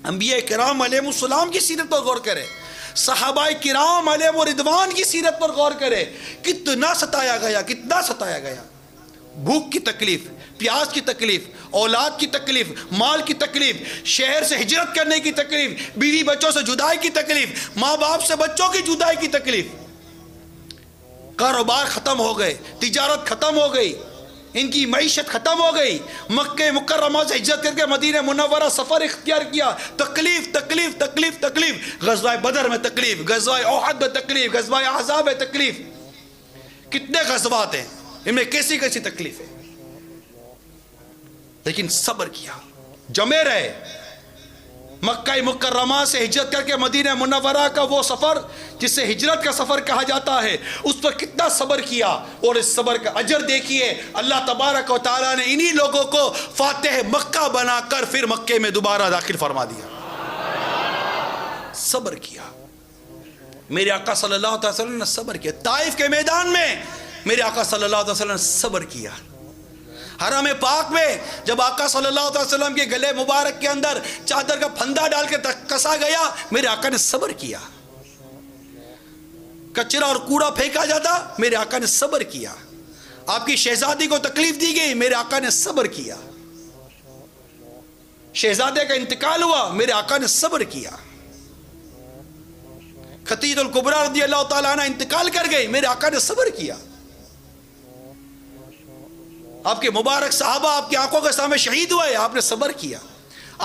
انبیاء کرام علیہ السلام کی سیرت پر غور کرے، صحابہ کرام علیہ رضوان کی سیرت پر غور کرے، کتنا ستایا گیا، کتنا ستایا گیا۔ بھوک کی تکلیف، پیاس کی تکلیف، اولاد کی تکلیف، مال کی تکلیف، شہر سے ہجرت کرنے کی تکلیف، بیوی بچوں سے جدائی کی تکلیف، ماں باپ سے بچوں کی جدائی کی تکلیف، کاروبار ختم ہو گئے، تجارت ختم ہو گئی، ان کی معیشت ختم ہو گئی، مکہ مکرمہ سے ہجرت کر کے مدینہ منورہ سفر اختیار کیا، تکلیف تکلیف تکلیف تکلیف، غزوہ بدر میں تکلیف، غزوہ احد میں تکلیف، غزوہ احزاب میں تکلیف، کتنے غزوات ہیں، ان میں کیسی کیسی تکلیف ہے، لیکن صبر کیا، جمے رہے۔ مکہ مکرمہ سے ہجرت کر کے مدینہ منورہ کا وہ سفر جسے ہجرت کا سفر کہا جاتا ہے، اس پر کتنا صبر کیا، اور اس صبر کا اجر دیکھیے، اللہ تبارک و تعالیٰ نے انہی لوگوں کو فاتح مکہ بنا کر پھر مکہ میں دوبارہ داخل فرما دیا۔ صبر کیا، میرے آقا صلی اللہ علیہ وسلم نے صبر کیا، طائف کے میدان میں میرے آقا صلی اللہ علیہ وسلم نے صبر کیا۔ حرم پاک میں جب آقا صلی اللہ علیہ وسلم کے گلے مبارک کے اندر چادر کا پھندا ڈال کے کسا گیا، میرے آقا نے صبر کیا۔ کچرا اور کوڑا پھینکا جاتا، میرے آقا نے صبر کیا۔ آپ کی شہزادی کو تکلیف دی گئی، میرے آقا نے صبر کیا۔ شہزادے کا انتقال ہوا، میرے آقا نے صبر کیا۔ خدیجہ الکبریٰ رضی اللہ تعالیٰ عنہ انتقال کر گئی، میرے آقا نے صبر کیا۔ آپ کے مبارک صحابہ آپ کی آنکھوں کے سامنے شہید ہوئے، آپ نے صبر کیا۔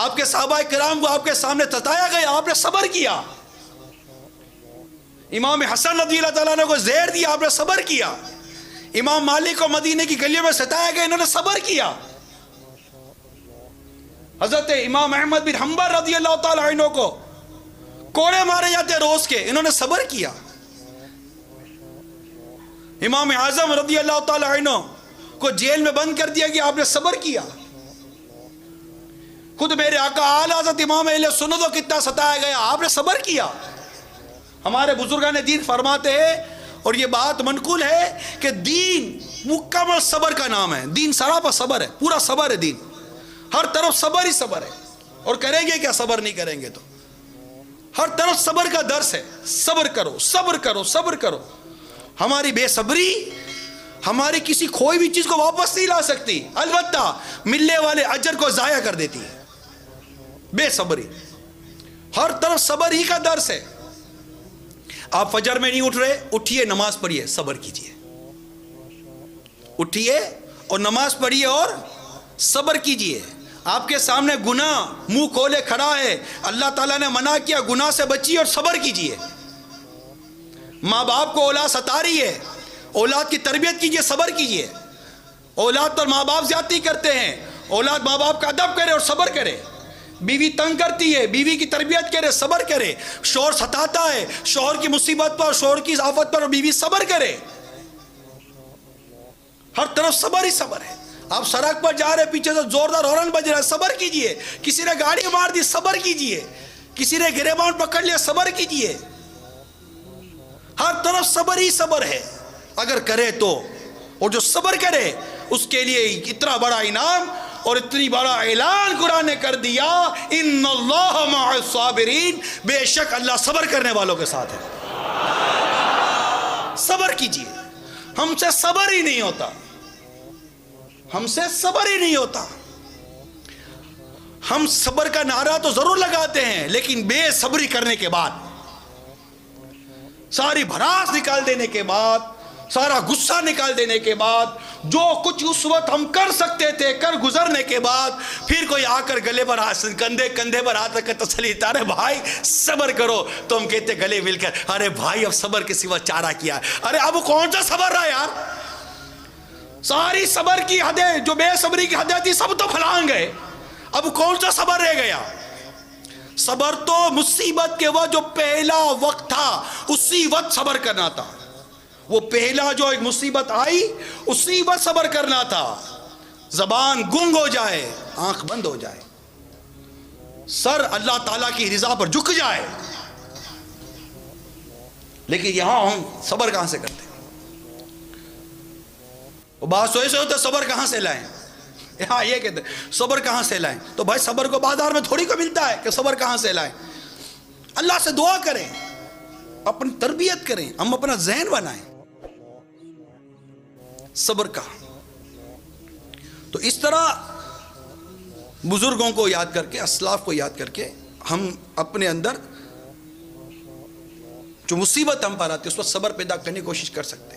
آپ کے صحابہ کرام کو آپ کے سامنے ستایا گیا، آپ نے صبر کیا۔ امام حسن رضی اللہ تعالیٰ عنہ کو زہر دیا، آپ نے صبر کیا۔ امام مالک کو مدینے کی گلیوں میں ستایا گیا، انہوں نے صبر کیا۔ حضرت امام احمد بن حنبل رضی اللہ تعالیٰ عنہ کو کوڑے مارے جاتے روز کے، انہوں نے صبر کیا۔ امام اعظم رضی اللہ تعالیٰ عنہ کو جیل میں بند کر دیا گیا، آپ نے صبر کیا۔ خود میرے آقا اعلی حضرت امام اہل سنت کو کتنا ستایا گیا، آپ نے صبر کیا۔ ہمارے بزرگان دین فرماتے ہیں، اور یہ بات منقول ہے، کہ دین مکمل صبر کا نام ہے، دین سراپا صبر ہے، پورا صبر ہے دین، ہر طرف صبر ہی صبر ہے۔ اور کریں گے کیا صبر نہیں کریں گے تو؟ ہر طرف صبر کا درس ہے، صبر کرو صبر کرو صبر کرو۔ ہماری بے صبری ہماری کسی کھوئی بھی چیز کو واپس نہیں لا سکتی، البتہ ملنے والے اجر کو ضائع کر دیتی ہے۔ بے صبری، ہر طرف صبر ہی کا درس ہے۔ آپ فجر میں نہیں اٹھ رہے، اٹھیے نماز پڑھیے، صبر کیجئے، اٹھیے اور نماز پڑھیے اور صبر کیجئے۔ آپ کے سامنے گناہ منہ کھولے کھڑا ہے، اللہ تعالیٰ نے منع کیا، گناہ سے بچیے اور صبر کیجئے۔ ماں باپ کو اولاد ستا رہی ہے، اولاد کی تربیت کیجئے، صبر کیجئے۔ اولاد پر ماں باپ زیادتی کرتے ہیں، اولاد ماں باپ کا ادب کرے اور صبر کرے۔ بیوی تنگ کرتی ہے، بیوی کی تربیت کرے، صبر کرے۔ شوہر ستاتا ہے، شوہر کی مصیبت پر، شوہر کی آفت پر بیوی صبر کرے۔ ہر طرف صبر ہی صبر ہے۔ آپ سڑک پر جا رہے، پیچھے سے زوردار ہارن بج رہا ہے، صبر کیجئے۔ کسی نے گاڑی مار دی، صبر کیجئے۔ کسی نے گریبان پکڑ لیا، صبر کیجئے۔ ہر طرف صبر ہی صبر ہے، اگر کرے تو۔ اور جو صبر کرے اس کے لیے اتنا بڑا انعام اور اتنی بڑا اعلان قرآن نے کر دیا، ان اللہ مع الصابرین، بے شک اللہ صبر کرنے والوں کے ساتھ ہے۔ صبر کیجئے۔ ہم سے صبر ہی نہیں ہوتا، ہم سے صبر ہی نہیں ہوتا۔ ہم صبر کا نعرہ تو ضرور لگاتے ہیں، لیکن بے صبری کرنے کے بعد، ساری بھڑاس نکال دینے کے بعد، سارا غصہ نکال دینے کے بعد، جو کچھ اس وقت ہم کر سکتے تھے کر گزرنے کے بعد، پھر کوئی آ کر گلے پر کندھے پر ہاتھ رکھ کر تسلی دیتا، ارے بھائی صبر کرو، تو ہم کہتے گلے مل کر، ارے بھائی اب صبر کے سوا چارہ کیا ہے۔ ارے اب کون سا صبر رہا یار؟ ساری صبر کی حدیں، جو بے صبری کی حدیں تھی، سب تو پھلانگ گئے، اب کون سا صبر رہ گیا؟ صبر تو مصیبت کے وقت جو پہلا وقت تھا، اسی وقت صبر کرنا تھا۔ وہ پہلا جو ایک مصیبت آئی، اسی وقت صبر کرنا تھا۔ زبان گنگ ہو جائے، آنکھ بند ہو جائے، سر اللہ تعالیٰ کی رضا پر جھک جائے، لیکن یہاں ہم صبر کہاں سے کرتے ہیں؟ وہ بات سوئے سے ہوتا، صبر کہاں سے لائیں؟ ہاں یہ کہتے ہیں صبر کہاں سے لائیں؟ تو بھائی صبر کو بازار میں تھوڑی کو ملتا ہے کہ صبر کہاں سے لائیں؟ اللہ سے دعا کریں، اپنی تربیت کریں، ہم اپنا ذہن بنائیں صبر کا۔ تو اس طرح بزرگوں کو یاد کر کے، اسلاف کو یاد کر کے، ہم اپنے اندر جو مصیبت ہم پر آتی ہے اس پر صبر پیدا کرنے کی کوشش کر سکتے ہیں۔